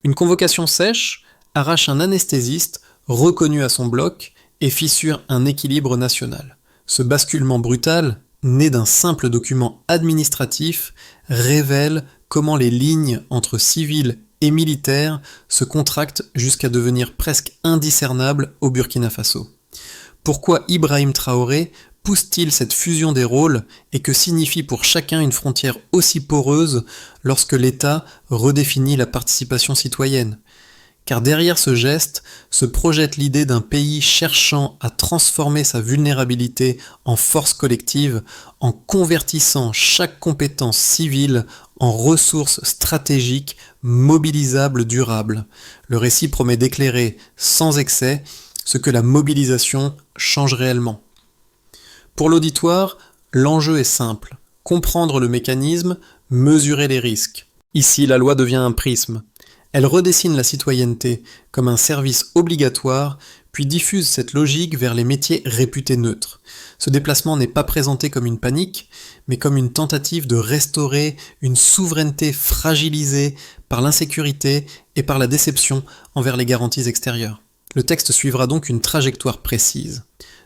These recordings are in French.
Une convocation sèche arrache un anesthésiste reconnu à son bloc et fissure un équilibre national. Ce basculement brutal, né d'un simple document administratif, révèle comment les lignes entre civils et militaires se contractent jusqu'à devenir presque indiscernables au Burkina Faso. Pourquoi Ibrahim Traoré pousse-t-il cette fusion des rôles et que signifie pour chacun une frontière aussi poreuse lorsque l'État redéfinit la participation citoyenne ? Car derrière ce geste se projette l'idée d'un pays cherchant à transformer sa vulnérabilité en force collective en convertissant chaque compétence civile en ressources stratégiques mobilisables durables. Le récit promet d'éclairer, sans excès, ce que la mobilisation change réellement. Pour l'auditoire, l'enjeu est simple. Comprendre le mécanisme, mesurer les risques. Ici, la loi devient un prisme. Elle redessine la citoyenneté comme un service obligatoire, puis diffuse cette logique vers les métiers réputés neutres. Ce déplacement n'est pas présenté comme une panique, mais comme une tentative de restaurer une souveraineté fragilisée par l'insécurité et par la déception envers les garanties extérieures. Le texte suivra donc une trajectoire précise.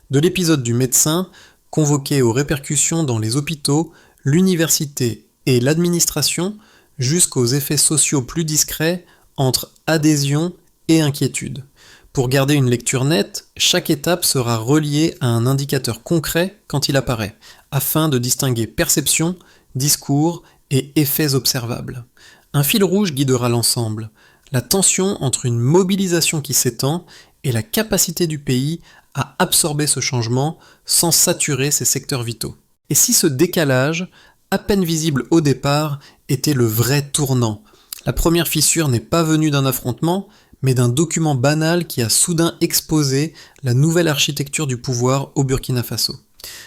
De l'épisode du médecin, convoqué aux répercussions dans les hôpitaux, l'université et l'administration, jusqu'aux effets sociaux plus discrets entre adhésion et inquiétude. Pour garder une lecture nette, chaque étape sera reliée à un indicateur concret quand il apparaît, afin de distinguer perception, discours et effets observables. Un fil rouge guidera l'ensemble, la tension entre une mobilisation qui s'étend et la capacité du pays à absorber ce changement sans saturer ses secteurs vitaux. Et si ce décalage, à peine visible au départ, était le vrai tournant? La première fissure n'est pas venue d'un affrontement, mais d'un document banal qui a soudain exposé la nouvelle architecture du pouvoir au Burkina Faso.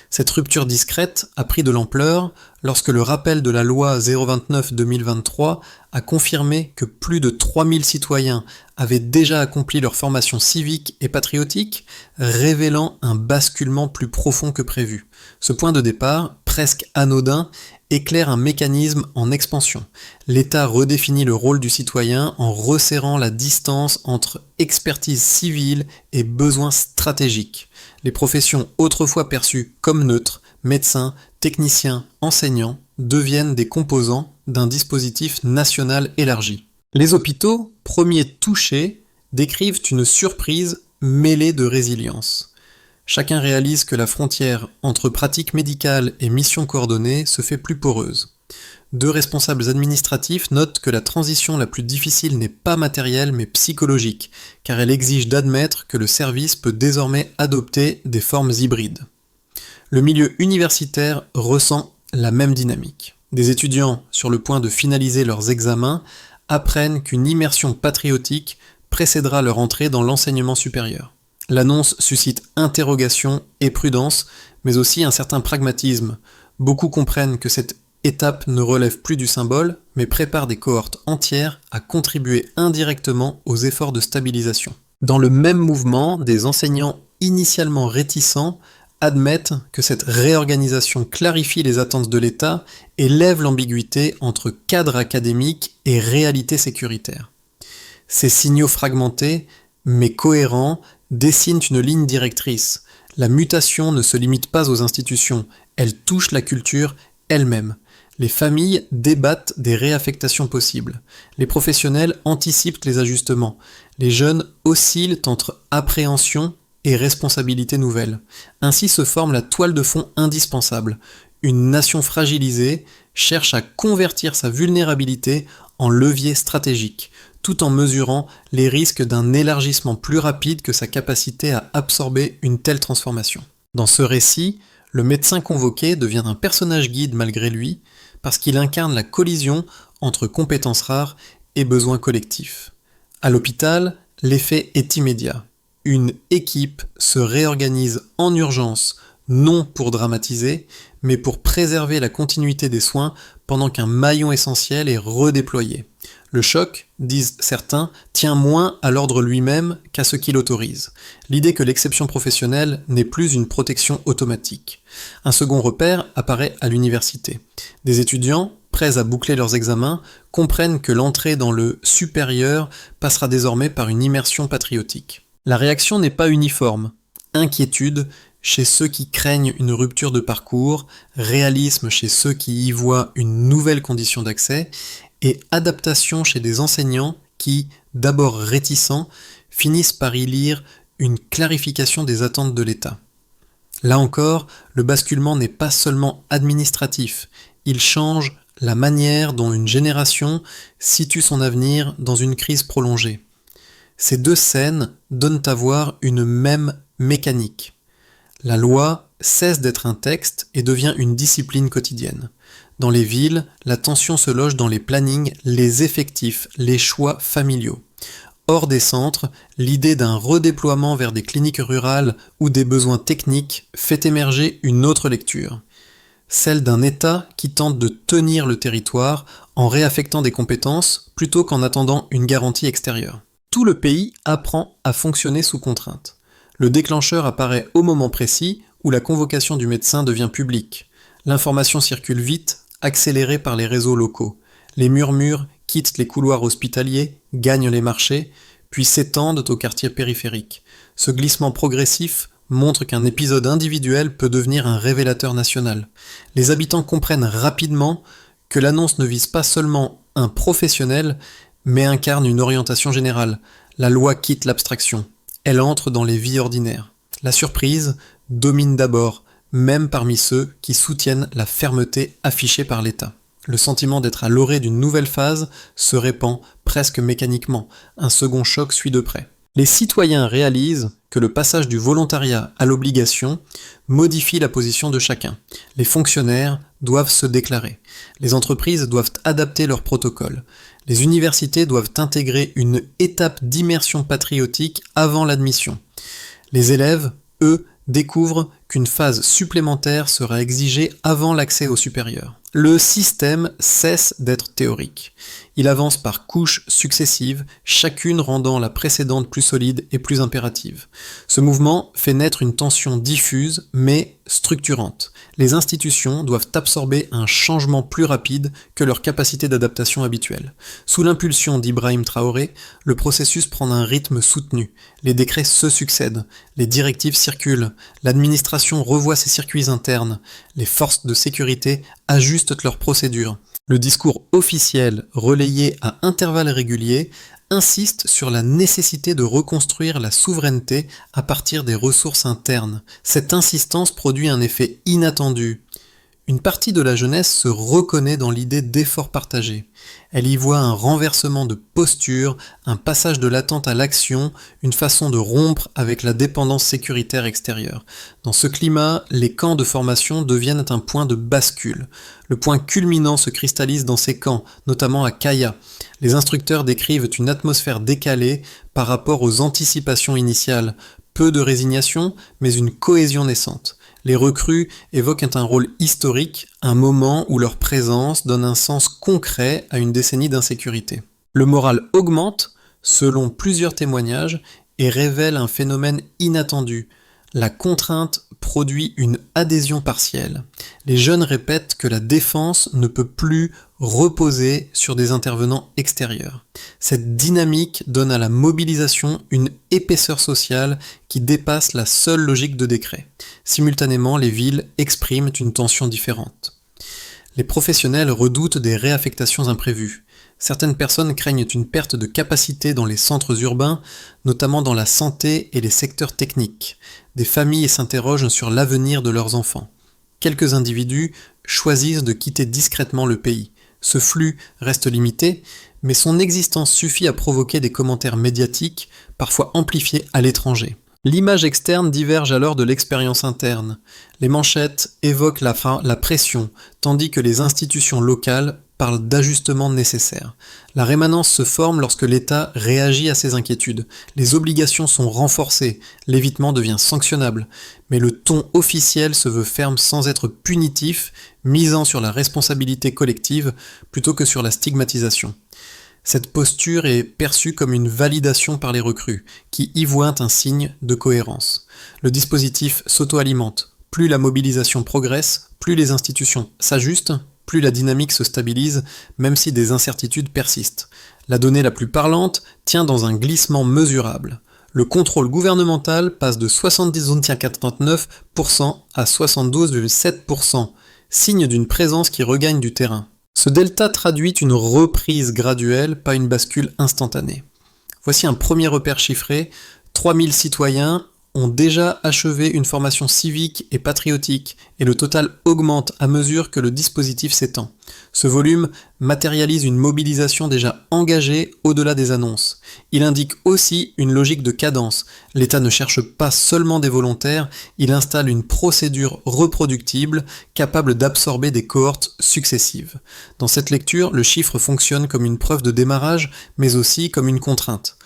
Cette rupture discrète a pris de l'ampleur lorsque le rappel de la loi 029-2023 a confirmé que plus de 3000 citoyens avaient déjà accompli leur formation civique et patriotique, révélant un basculement plus profond que prévu. Ce point de départ, presque anodin, éclaire un mécanisme en expansion. L'État redéfinit le rôle du citoyen en resserrant la distance entre expertise civile et besoins stratégiques. Les professions autrefois perçues comme neutres, médecins, techniciens, enseignants, deviennent des composants d'un dispositif national élargi. Les hôpitaux, premiers touchés, décrivent une surprise mêlée de résilience. Chacun réalise que la frontière entre pratique médicale et mission coordonnée se fait plus poreuse. Deux responsables administratifs notent que la transition la plus difficile n'est pas matérielle mais psychologique, car elle exige d'admettre que le service peut désormais adopter des formes hybrides. Le milieu universitaire ressent la même dynamique. Des étudiants sur le point de finaliser leurs examens apprennent qu'une immersion patriotique précédera leur entrée dans l'enseignement supérieur. L'annonce suscite interrogation et prudence, mais aussi un certain pragmatisme. Beaucoup comprennent que cette étape ne relève plus du symbole, mais prépare des cohortes entières à contribuer indirectement aux efforts de stabilisation. Dans le même mouvement, des enseignants initialement réticents admettent que cette réorganisation clarifie les attentes de l'État et lève l'ambiguïté entre cadre académique et réalité sécuritaire. Ces signaux fragmentés, mais cohérents, dessinent une ligne directrice. La mutation ne se limite pas aux institutions, elle touche la culture elle-même. Les familles débattent des réaffectations possibles. Les professionnels anticipent les ajustements. Les jeunes oscillent entre appréhension et responsabilité nouvelle. Ainsi se forme la toile de fond indispensable. Une nation fragilisée cherche à convertir sa vulnérabilité en levier stratégique, tout en mesurant les risques d'un élargissement plus rapide que sa capacité à absorber une telle transformation. Dans ce récit, le médecin convoqué devient un personnage guide malgré lui, parce qu'il incarne la collision entre compétences rares et besoins collectifs. À l'hôpital, l'effet est immédiat. Une équipe se réorganise en urgence, non pour dramatiser, mais pour préserver la continuité des soins pendant qu'un maillon essentiel est redéployé. Le choc, disent certains, tient moins à l'ordre lui-même qu'à ce qu'il autorise. L'idée que l'exception professionnelle n'est plus une protection automatique. Un second repère apparaît à l'université. Des étudiants, prêts à boucler leurs examens, comprennent que l'entrée dans le supérieur passera désormais par une immersion patriotique. La réaction n'est pas uniforme. Inquiétude chez ceux qui craignent une rupture de parcours, réalisme chez ceux qui y voient une nouvelle condition d'accès, et adaptation chez des enseignants qui, d'abord réticents, finissent par y lire une clarification des attentes de l'État. Là encore, le basculement n'est pas seulement administratif, il change la manière dont une génération situe son avenir dans une crise prolongée. Ces deux scènes donnent à voir une même mécanique. La loi cesse d'être un texte et devient une discipline quotidienne. Dans les villes, la tension se loge dans les plannings, les effectifs, les choix familiaux. Hors des centres, l'idée d'un redéploiement vers des cliniques rurales ou des besoins techniques fait émerger une autre lecture. Celle d'un État qui tente de tenir le territoire en réaffectant des compétences plutôt qu'en attendant une garantie extérieure. Tout le pays apprend à fonctionner sous contrainte. Le déclencheur apparaît au moment précis où la convocation du médecin devient publique. L'information circule vite, accélérée par les réseaux locaux. Les murmures quittent les couloirs hospitaliers, gagnent les marchés, puis s'étendent aux quartiers périphériques. Ce glissement progressif montre qu'un épisode individuel peut devenir un révélateur national. Les habitants comprennent rapidement que l'annonce ne vise pas seulement un professionnel, mais incarne une orientation générale. La loi quitte l'abstraction. Elle entre dans les vies ordinaires. La surprise domine d'abord, même parmi ceux qui soutiennent la fermeté affichée par l'État. Le sentiment d'être à l'orée d'une nouvelle phase se répand presque mécaniquement. Un second choc suit de près. Les citoyens réalisent que le passage du volontariat à l'obligation modifie la position de chacun. Les fonctionnaires doivent se déclarer. Les entreprises doivent adapter leurs protocoles. Les universités doivent intégrer une étape d'immersion patriotique avant l'admission. Les élèves, eux, découvrent qu'une phase supplémentaire sera exigée avant l'accès au supérieur. Le système cesse d'être théorique. Il avance par couches successives, chacune rendant la précédente plus solide et plus impérative. Ce mouvement fait naître une tension diffuse, mais structurante. Les institutions doivent absorber un changement plus rapide que leur capacité d'adaptation habituelle. Sous l'impulsion d'Ibrahim Traoré, le processus prend un rythme soutenu. Les décrets se succèdent, les directives circulent, l'administration revoit ses circuits internes, les forces de sécurité ajustent leurs procédures. Le discours officiel, relayé à intervalles réguliers, insiste sur la nécessité de reconstruire la souveraineté à partir des ressources internes. Cette insistance produit un effet inattendu. Une partie de la jeunesse se reconnaît dans l'idée d'effort partagé. Elle y voit un renversement de posture, un passage de l'attente à l'action, une façon de rompre avec la dépendance sécuritaire extérieure. Dans ce climat, les camps de formation deviennent un point de bascule. Le point culminant se cristallise dans ces camps, notamment à Kaya. Les instructeurs décrivent une atmosphère décalée par rapport aux anticipations initiales. Peu de résignation, mais une cohésion naissante. Les recrues évoquent un rôle historique, un moment où leur présence donne un sens concret à une décennie d'insécurité. Le moral augmente, selon plusieurs témoignages, et révèle un phénomène inattendu. La contrainte produit une adhésion partielle. Les jeunes répètent que la défense ne peut plus reposer sur des intervenants extérieurs. Cette dynamique donne à la mobilisation une épaisseur sociale qui dépasse la seule logique de décret. Simultanément, les villes expriment une tension différente. Les professionnels redoutent des réaffectations imprévues. Certaines personnes craignent une perte de capacité dans les centres urbains, notamment dans la santé et les secteurs techniques. Des familles s'interrogent sur l'avenir de leurs enfants. Quelques individus choisissent de quitter discrètement le pays. Ce flux reste limité, mais son existence suffit à provoquer des commentaires médiatiques, parfois amplifiés à l'étranger. L'image externe diverge alors de l'expérience interne. Les manchettes évoquent la pression, tandis que les institutions locales parlent d'ajustements nécessaires. La rémanence se forme lorsque l'État réagit à ces inquiétudes. Les obligations sont renforcées, l'évitement devient sanctionnable, mais le ton officiel se veut ferme sans être punitif, misant sur la responsabilité collective plutôt que sur la stigmatisation. Cette posture est perçue comme une validation par les recrues, qui y voient un signe de cohérence. Le dispositif s'auto-alimente. Plus la mobilisation progresse, plus les institutions s'ajustent, plus la dynamique se stabilise, même si des incertitudes persistent. La donnée la plus parlante tient dans un glissement mesurable. Le contrôle gouvernemental passe de 70,49% à 72,7%, signe d'une présence qui regagne du terrain. Ce delta traduit une reprise graduelle, pas une bascule instantanée. Voici un premier repère chiffré. 3000 citoyens ont déjà achevé une formation civique et patriotique, et le total augmente à mesure que le dispositif s'étend. Ce volume matérialise une mobilisation déjà engagée au-delà des annonces. Il indique aussi une logique de cadence. L'État ne cherche pas seulement des volontaires, il installe une procédure reproductible, capable d'absorber des cohortes successives. Dans cette lecture, le chiffre fonctionne comme une preuve de démarrage, mais aussi comme une contrainte.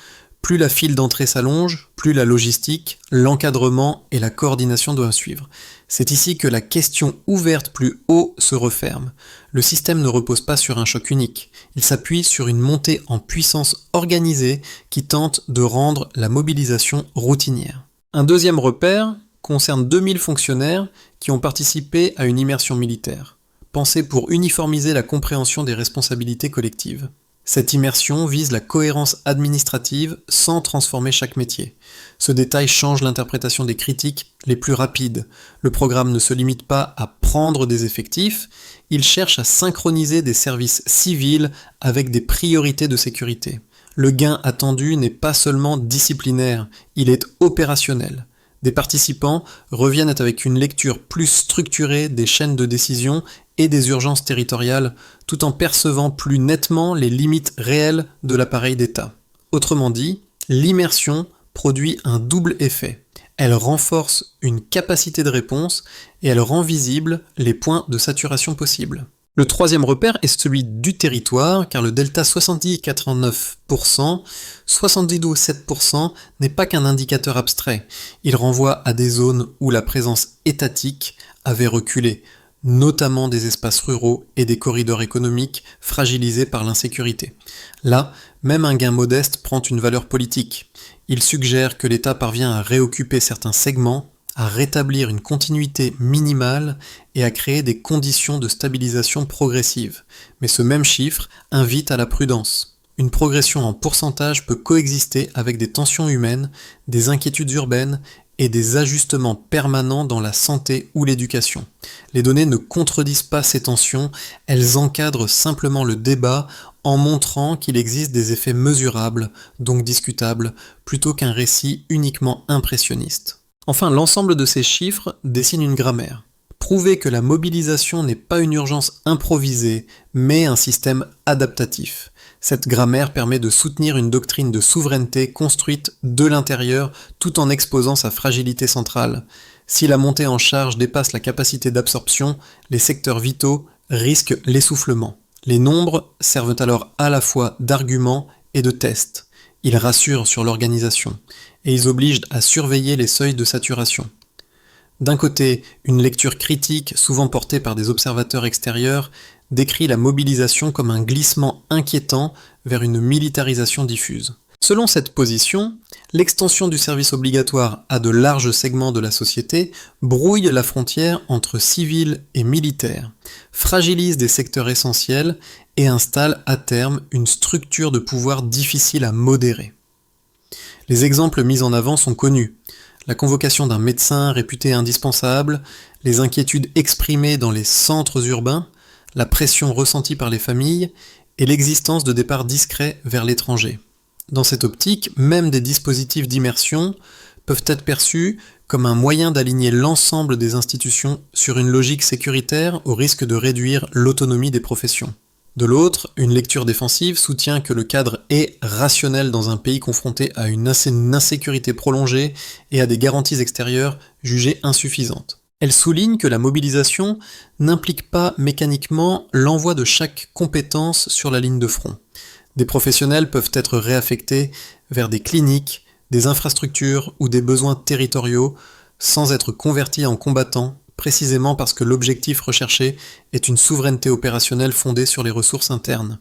Plus la file d'entrée s'allonge, plus la logistique, l'encadrement et la coordination doivent suivre. C'est ici que la question ouverte plus haut se referme. Le système ne repose pas sur un choc unique. Il s'appuie sur une montée en puissance organisée qui tente de rendre la mobilisation routinière. Un deuxième repère concerne 2000 fonctionnaires qui ont participé à une immersion militaire, pensée pour uniformiser la compréhension des responsabilités collectives. Cette immersion vise la cohérence administrative sans transformer chaque métier. Ce détail change l'interprétation des critiques les plus rapides. Le programme ne se limite pas à prendre des effectifs, il cherche à synchroniser des services civils avec des priorités de sécurité. Le gain attendu n'est pas seulement disciplinaire, il est opérationnel. Des participants reviennent avec une lecture plus structurée des chaînes de décision et des urgences territoriales, tout en percevant plus nettement les limites réelles de l'appareil d'État. Autrement dit, l'immersion produit un double effet. Elle renforce une capacité de réponse et elle rend visibles les points de saturation possibles. Le troisième repère est celui du territoire, car le delta 70,89%, 72,7% n'est pas qu'un indicateur abstrait. Il renvoie à des zones où la présence étatique avait reculé, notamment des espaces ruraux et des corridors économiques fragilisés par l'insécurité. Là, même un gain modeste prend une valeur politique. Il suggère que l'État parvient à réoccuper certains segments, à rétablir une continuité minimale et à créer des conditions de stabilisation progressive. Mais ce même chiffre invite à la prudence. Une progression en pourcentage peut coexister avec des tensions humaines, des inquiétudes urbaines et des ajustements permanents dans la santé ou l'éducation. Les données ne contredisent pas ces tensions, elles encadrent simplement le débat en montrant qu'il existe des effets mesurables, donc discutables, plutôt qu'un récit uniquement impressionniste. Enfin, l'ensemble de ces chiffres dessine une grammaire. Prouver que la mobilisation n'est pas une urgence improvisée, mais un système adaptatif. Cette grammaire permet de soutenir une doctrine de souveraineté construite de l'intérieur tout en exposant sa fragilité centrale. Si la montée en charge dépasse la capacité d'absorption, les secteurs vitaux risquent l'essoufflement. Les nombres servent alors à la fois d'argument et de test. Ils rassurent sur l'organisation, et ils obligent à surveiller les seuils de saturation. D'un côté, une lecture critique, souvent portée par des observateurs extérieurs, décrit la mobilisation comme un glissement inquiétant vers une militarisation diffuse. Selon cette position, l'extension du service obligatoire à de larges segments de la société brouille la frontière entre civil et militaire, fragilise des secteurs essentiels et installe à terme une structure de pouvoir difficile à modérer. Les exemples mis en avant sont connus. La convocation d'un médecin réputé indispensable, les inquiétudes exprimées dans les centres urbains, la pression ressentie par les familles et l'existence de départs discrets vers l'étranger. Dans cette optique, même des dispositifs d'immersion peuvent être perçus comme un moyen d'aligner l'ensemble des institutions sur une logique sécuritaire au risque de réduire l'autonomie des professions. De l'autre, une lecture défensive soutient que le cadre est rationnel dans un pays confronté à une insécurité prolongée et à des garanties extérieures jugées insuffisantes. Elle souligne que la mobilisation n'implique pas mécaniquement l'envoi de chaque compétence sur la ligne de front. Des professionnels peuvent être réaffectés vers des cliniques, des infrastructures ou des besoins territoriaux sans être convertis en combattants, précisément parce que l'objectif recherché est une souveraineté opérationnelle fondée sur les ressources internes.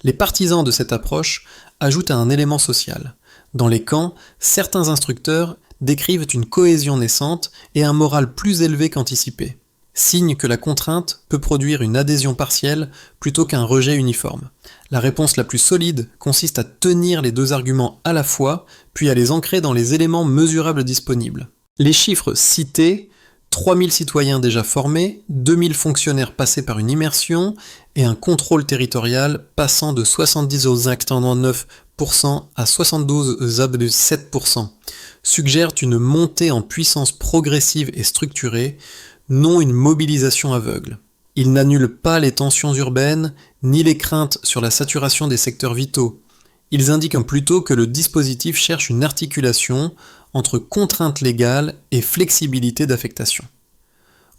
Les partisans de cette approche ajoutent un élément social. Dans les camps, certains instructeurs décrivent une cohésion naissante et un moral plus élevé qu'anticipé. signe que la contrainte peut produire une adhésion partielle plutôt qu'un rejet uniforme. La réponse la plus solide consiste à tenir les deux arguments à la fois, puis à les ancrer dans les éléments mesurables disponibles. Les chiffres cités, 3000 citoyens déjà formés, 2000 fonctionnaires passés par une immersion et un contrôle territorial passant de 70,9% à 72,7%, suggèrent une montée en puissance progressive et structurée, non une mobilisation aveugle. Ils n'annulent pas les tensions urbaines, ni les craintes sur la saturation des secteurs vitaux. Ils indiquent plutôt que le dispositif cherche une articulation entre contraintes légales et flexibilité d'affectation.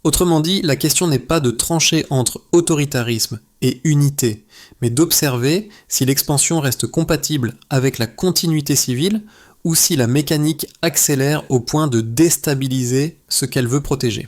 Autrement dit, la question n'est pas de trancher entre autoritarisme et unité, mais d'observer si l'expansion reste compatible avec la continuité civile ou si la mécanique accélère au point de déstabiliser ce qu'elle veut protéger.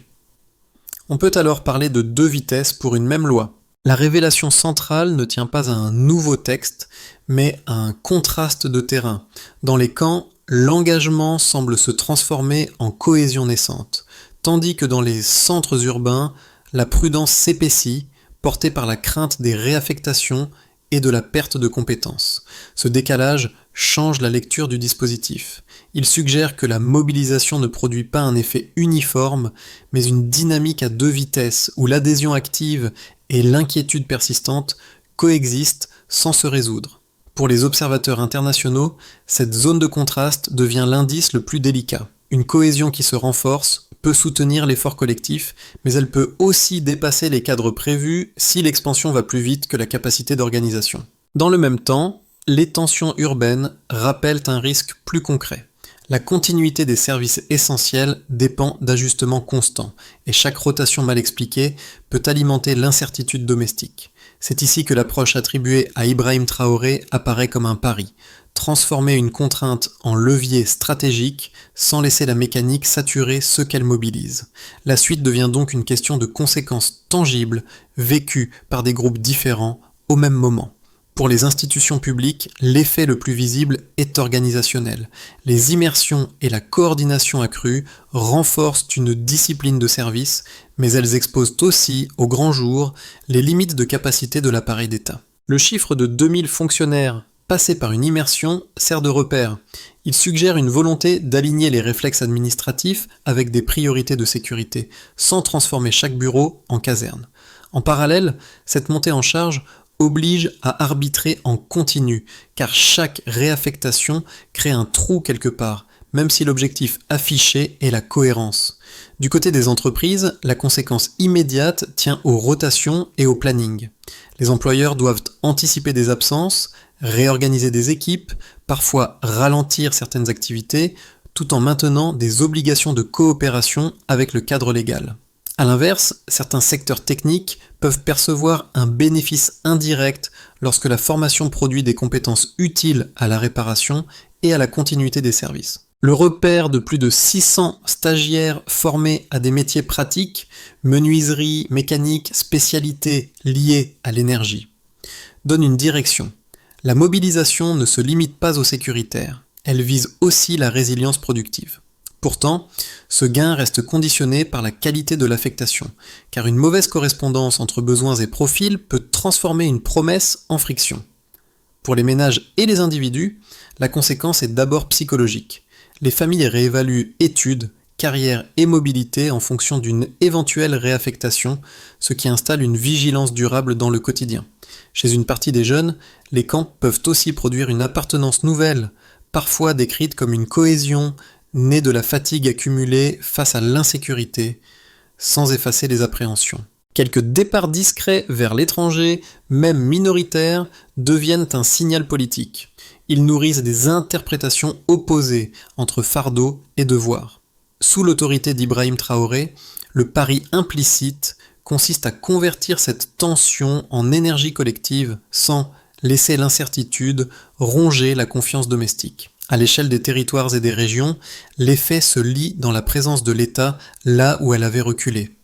On peut alors parler de deux vitesses pour une même loi. La révélation centrale ne tient pas à un nouveau texte, mais à un contraste de terrain. Dans les camps, l'engagement semble se transformer en cohésion naissante, tandis que dans les centres urbains, la prudence s'épaissit, portée par la crainte des réaffectations et de la perte de compétences. Ce décalage change la lecture du dispositif. Il suggère que la mobilisation ne produit pas un effet uniforme, mais une dynamique à deux vitesses, où l'adhésion active et l'inquiétude persistante coexistent sans se résoudre. Pour les observateurs internationaux, cette zone de contraste devient l'indice le plus délicat. Une cohésion qui se renforce peut soutenir l'effort collectif, mais elle peut aussi dépasser les cadres prévus si l'expansion va plus vite que la capacité d'organisation. Dans le même temps, les tensions urbaines rappellent un risque plus concret. La continuité des services essentiels dépend d'ajustements constants, et chaque rotation mal expliquée peut alimenter l'incertitude domestique. C'est ici que l'approche attribuée à Ibrahim Traoré apparaît comme un pari. Transformer une contrainte en levier stratégique sans laisser la mécanique saturer ce qu'elle mobilise. La suite devient donc une question de conséquences tangibles vécues par des groupes différents au même moment. Pour les institutions publiques, l'effet le plus visible est organisationnel. Les immersions et la coordination accrue renforcent une discipline de service, mais elles exposent aussi, au grand jour, les limites de capacité de l'appareil d'État. Le chiffre de 2000 fonctionnaires passés par une immersion sert de repère. Il suggère une volonté d'aligner les réflexes administratifs avec des priorités de sécurité, sans transformer chaque bureau en caserne. En parallèle, cette montée en charge oblige à arbitrer en continu, car chaque réaffectation crée un trou quelque part, même si l'objectif affiché est la cohérence. Du côté des entreprises, la conséquence immédiate tient aux rotations et au planning. Les employeurs doivent anticiper des absences, réorganiser des équipes, parfois ralentir certaines activités, tout en maintenant des obligations de coopération avec le cadre légal. A l'inverse, certains secteurs techniques peuvent percevoir un bénéfice indirect lorsque la formation produit des compétences utiles à la réparation et à la continuité des services. Le repère de plus de 600 stagiaires formés à des métiers pratiques, menuiserie, mécanique, spécialités liées à l'énergie, donne une direction. La mobilisation ne se limite pas au sécuritaire, elle vise aussi la résilience productive. Pourtant, ce gain reste conditionné par la qualité de l'affectation, car une mauvaise correspondance entre besoins et profils peut transformer une promesse en friction. Pour les ménages et les individus, la conséquence est d'abord psychologique. Les familles réévaluent études, carrière et mobilité en fonction d'une éventuelle réaffectation, ce qui installe une vigilance durable dans le quotidien. Chez une partie des jeunes, les camps peuvent aussi produire une appartenance nouvelle, parfois décrite comme une cohésion, née de la fatigue accumulée face à l'insécurité, sans effacer les appréhensions. Quelques départs discrets vers l'étranger, même minoritaires, deviennent un signal politique. Ils nourrissent des interprétations opposées entre fardeau et devoir. Sous l'autorité d'Ibrahim Traoré, le pari implicite consiste à convertir cette tension en énergie collective sans laisser l'incertitude ronger la confiance domestique. À l'échelle des territoires et des régions, l'effet se lit dans la présence de l'État là où elle avait reculé.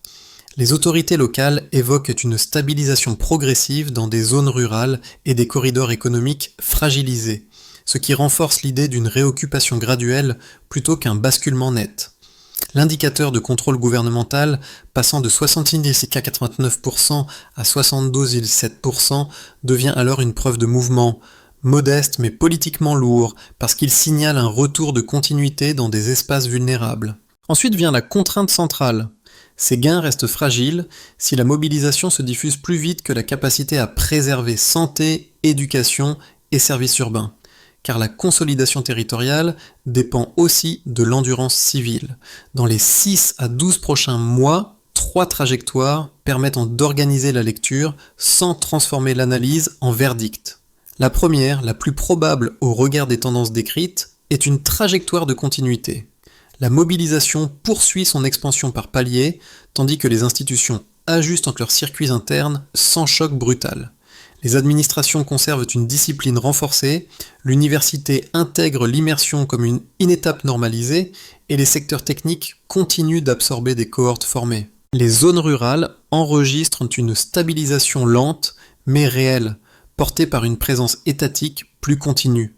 Les autorités locales évoquent une stabilisation progressive dans des zones rurales et des corridors économiques fragilisés, ce qui renforce l'idée d'une réoccupation graduelle plutôt qu'un basculement net. L'indicateur de contrôle gouvernemental, passant de 70,89% à 72,7%, devient alors une preuve de mouvement, modeste mais politiquement lourd, parce qu'il signale un retour de continuité dans des espaces vulnérables. Ensuite vient la contrainte centrale. Ces gains restent fragiles si la mobilisation se diffuse plus vite que la capacité à préserver santé, éducation et services urbains. Car la consolidation territoriale dépend aussi de l'endurance civile. Dans les 6 à 12 prochains mois, 3 trajectoires permettent d'organiser la lecture sans transformer l'analyse en verdict. La première, la plus probable au regard des tendances décrites, est une trajectoire de continuité. La mobilisation poursuit son expansion par paliers, tandis que les institutions ajustent leurs circuits internes sans choc brutal. Les administrations conservent une discipline renforcée, l'université intègre l'immersion comme une étape normalisée, et les secteurs techniques continuent d'absorber des cohortes formées. Les zones rurales enregistrent une stabilisation lente, mais réelle, portée par une présence étatique plus continue.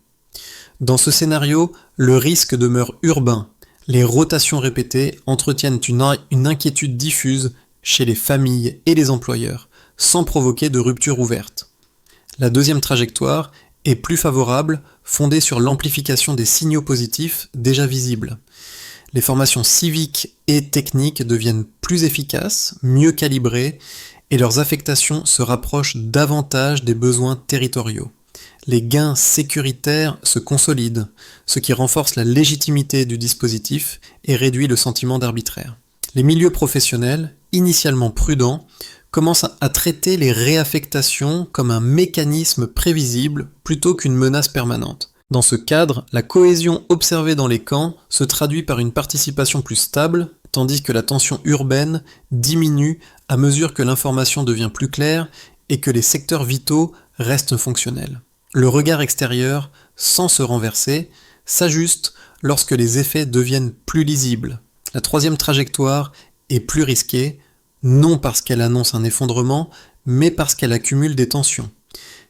Dans ce scénario, le risque demeure urbain. Les rotations répétées entretiennent une inquiétude diffuse chez les familles et les employeurs, sans provoquer de rupture ouverte. La deuxième trajectoire est plus favorable, fondée sur l'amplification des signaux positifs déjà visibles. Les formations civiques et techniques deviennent plus efficaces, mieux calibrées, et leurs affectations se rapprochent davantage des besoins territoriaux. Les gains sécuritaires se consolident, ce qui renforce la légitimité du dispositif et réduit le sentiment d'arbitraire. Les milieux professionnels, initialement prudents, commencent à traiter les réaffectations comme un mécanisme prévisible plutôt qu'une menace permanente. Dans ce cadre, la cohésion observée dans les camps se traduit par une participation plus stable, tandis que la tension urbaine diminue à mesure que l'information devient plus claire et que les secteurs vitaux restent fonctionnels. Le regard extérieur, sans se renverser, s'ajuste lorsque les effets deviennent plus lisibles. La troisième trajectoire est plus risquée, non parce qu'elle annonce un effondrement, mais parce qu'elle accumule des tensions.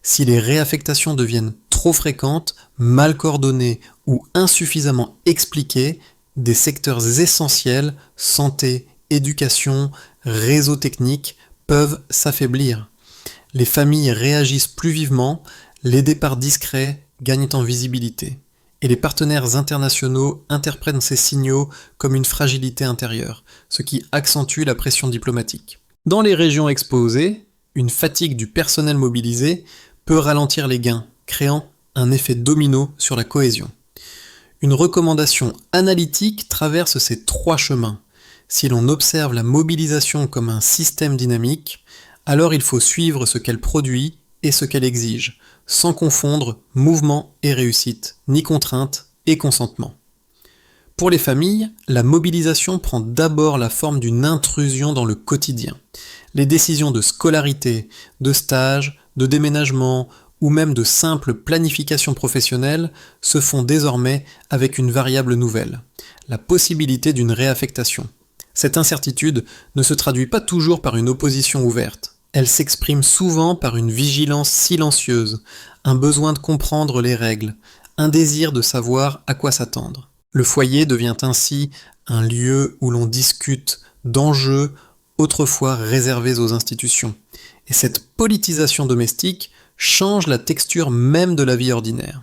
Si les réaffectations deviennent trop fréquentes, mal coordonnées ou insuffisamment expliquées, des secteurs essentiels, santé, éducation, réseaux techniques, peuvent s'affaiblir. Les familles réagissent plus vivement, les départs discrets gagnent en visibilité, et les partenaires internationaux interprètent ces signaux comme une fragilité intérieure, ce qui accentue la pression diplomatique. Dans les régions exposées, une fatigue du personnel mobilisé peut ralentir les gains, créant un effet domino sur la cohésion. Une recommandation analytique traverse ces 3 chemins. Si l'on observe la mobilisation comme un système dynamique, alors il faut suivre ce qu'elle produit et ce qu'elle exige, sans confondre mouvement et réussite, ni contrainte et consentement. Pour les familles, la mobilisation prend d'abord la forme d'une intrusion dans le quotidien. Les décisions de scolarité, de stage, de déménagement ou même de simple planification professionnelle se font désormais avec une variable nouvelle, la possibilité d'une réaffectation. Cette incertitude ne se traduit pas toujours par une opposition ouverte. Elle s'exprime souvent par une vigilance silencieuse, un besoin de comprendre les règles, un désir de savoir à quoi s'attendre. Le foyer devient ainsi un lieu où l'on discute d'enjeux autrefois réservés aux institutions. Et cette politisation domestique change la texture même de la vie ordinaire.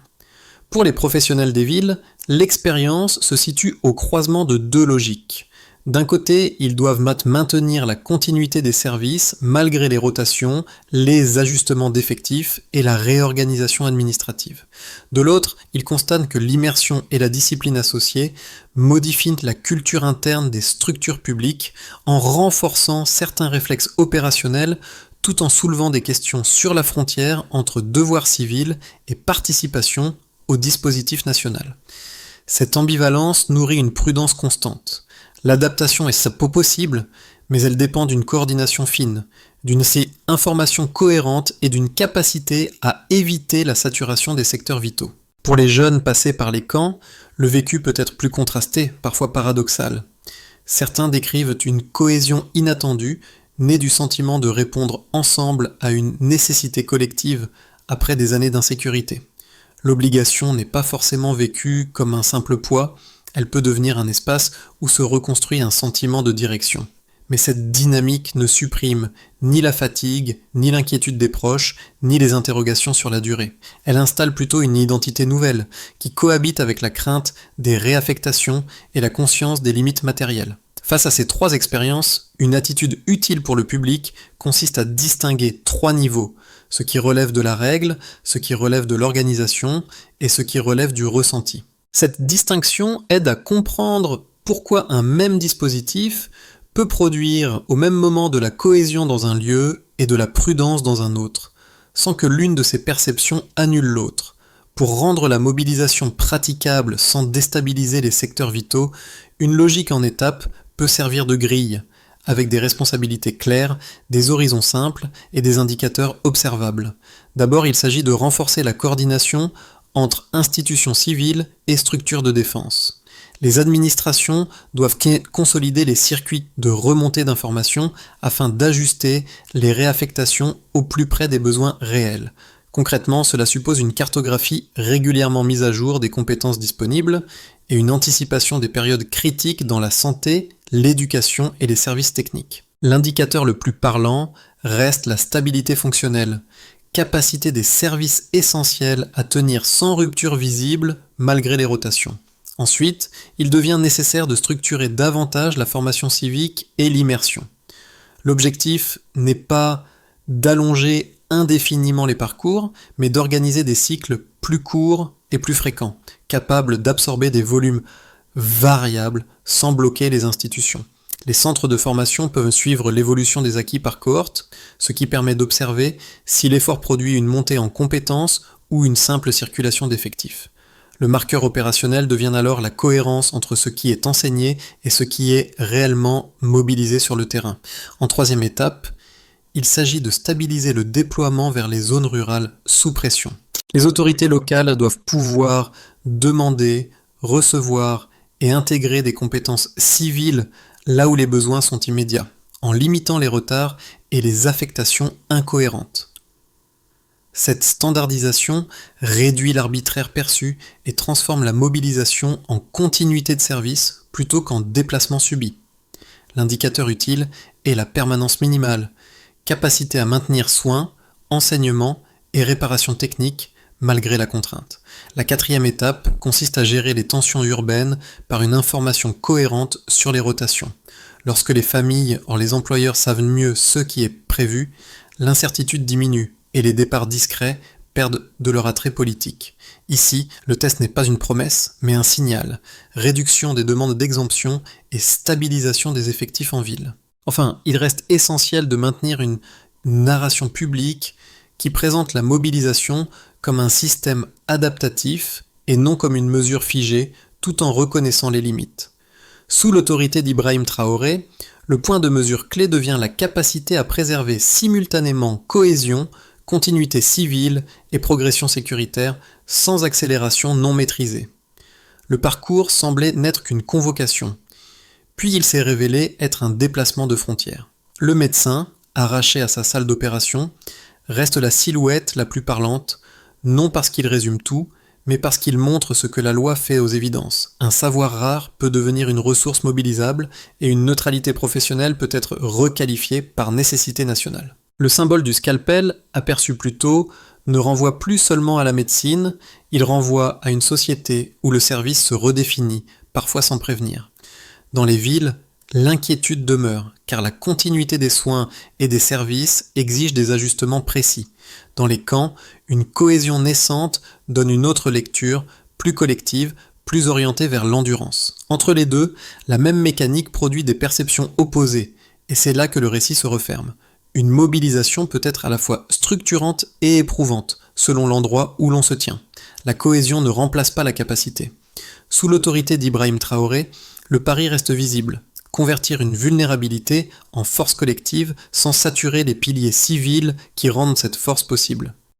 Pour les professionnels des villes, l'expérience se situe au croisement de 2 logiques. D'un côté, ils doivent maintenir la continuité des services malgré les rotations, les ajustements d'effectifs et la réorganisation administrative. De l'autre, ils constatent que l'immersion et la discipline associée modifient la culture interne des structures publiques en renforçant certains réflexes opérationnels tout en soulevant des questions sur la frontière entre devoir civil et participation au dispositif national. Cette ambivalence nourrit une prudence constante. L'adaptation est possible, mais elle dépend d'une coordination fine, d'une information cohérente et d'une capacité à éviter la saturation des secteurs vitaux. Pour les jeunes passés par les camps, le vécu peut être plus contrasté, parfois paradoxal. Certains décrivent une cohésion inattendue, née du sentiment de répondre ensemble à une nécessité collective après des années d'insécurité. L'obligation n'est pas forcément vécue comme un simple poids, Elle peut devenir un espace où se reconstruit un sentiment de direction. Mais cette dynamique ne supprime ni la fatigue, ni l'inquiétude des proches, ni les interrogations sur la durée. Elle installe plutôt une identité nouvelle, qui cohabite avec la crainte des réaffectations et la conscience des limites matérielles. Face à ces trois expériences, une attitude utile pour le public consiste à distinguer trois niveaux, ce qui relève de la règle, ce qui relève de l'organisation et ce qui relève du ressenti. Cette distinction aide à comprendre pourquoi un même dispositif peut produire au même moment de la cohésion dans un lieu et de la prudence dans un autre, sans que l'une de ces perceptions annule l'autre. Pour rendre la mobilisation praticable sans déstabiliser les secteurs vitaux, une logique en étapes peut servir de grille, avec des responsabilités claires, des horizons simples et des indicateurs observables. D'abord, il s'agit de renforcer la coordination entre institutions civiles et structures de défense. Les administrations doivent consolider les circuits de remontée d'informations afin d'ajuster les réaffectations au plus près des besoins réels. Concrètement, cela suppose une cartographie régulièrement mise à jour des compétences disponibles et une anticipation des périodes critiques dans la santé, l'éducation et les services techniques. L'indicateur le plus parlant reste la stabilité fonctionnelle, capacité des services essentiels à tenir sans rupture visible malgré les rotations. Ensuite, il devient nécessaire de structurer davantage la formation civique et l'immersion. L'objectif n'est pas d'allonger indéfiniment les parcours, mais d'organiser des cycles plus courts et plus fréquents, capables d'absorber des volumes variables sans bloquer les institutions. Les centres de formation peuvent suivre l'évolution des acquis par cohorte, ce qui permet d'observer si l'effort produit une montée en compétences ou une simple circulation d'effectifs. Le marqueur opérationnel devient alors la cohérence entre ce qui est enseigné et ce qui est réellement mobilisé sur le terrain. En troisième étape, il s'agit de stabiliser le déploiement vers les zones rurales sous pression. Les autorités locales doivent pouvoir demander, recevoir et intégrer des compétences civiles là où les besoins sont immédiats, en limitant les retards et les affectations incohérentes. Cette standardisation réduit l'arbitraire perçu et transforme la mobilisation en continuité de service plutôt qu'en déplacement subi. L'indicateur utile est la permanence minimale, capacité à maintenir soins, enseignement et réparation technique malgré la contrainte. La quatrième étape consiste à gérer les tensions urbaines par une information cohérente sur les rotations. Lorsque les familles ou les employeurs savent mieux ce qui est prévu, l'incertitude diminue et les départs discrets perdent de leur attrait politique. Ici, le test n'est pas une promesse, mais un signal. Réduction des demandes d'exemption et stabilisation des effectifs en ville. Enfin, il reste essentiel de maintenir une narration publique qui présente la mobilisation comme un système adaptatif et non comme une mesure figée, tout en reconnaissant les limites. Sous l'autorité d'Ibrahim Traoré, le point de mesure clé devient la capacité à préserver simultanément cohésion, continuité civile et progression sécuritaire sans accélération non maîtrisée. Le parcours semblait n'être qu'une convocation, puis il s'est révélé être un déplacement de frontières. Le médecin, arraché à sa salle d'opération, reste la silhouette la plus parlante, non parce qu'il résume tout, mais parce qu'il montre ce que la loi fait aux évidences. Un savoir rare peut devenir une ressource mobilisable et une neutralité professionnelle peut être requalifiée par nécessité nationale. Le symbole du scalpel, aperçu plus tôt, ne renvoie plus seulement à la médecine, il renvoie à une société où le service se redéfinit, parfois sans prévenir. Dans les villes, l'inquiétude demeure, car la continuité des soins et des services exige des ajustements précis. Dans les camps, une cohésion naissante donne une autre lecture, plus collective, plus orientée vers l'endurance. Entre les deux, la même mécanique produit des perceptions opposées, et c'est là que le récit se referme. Une mobilisation peut être à la fois structurante et éprouvante, selon l'endroit où l'on se tient. La cohésion ne remplace pas la capacité. Sous l'autorité d'Ibrahim Traoré, le pari reste visible. Convertir une vulnérabilité en force collective sans saturer les piliers civils qui rendent cette force possible.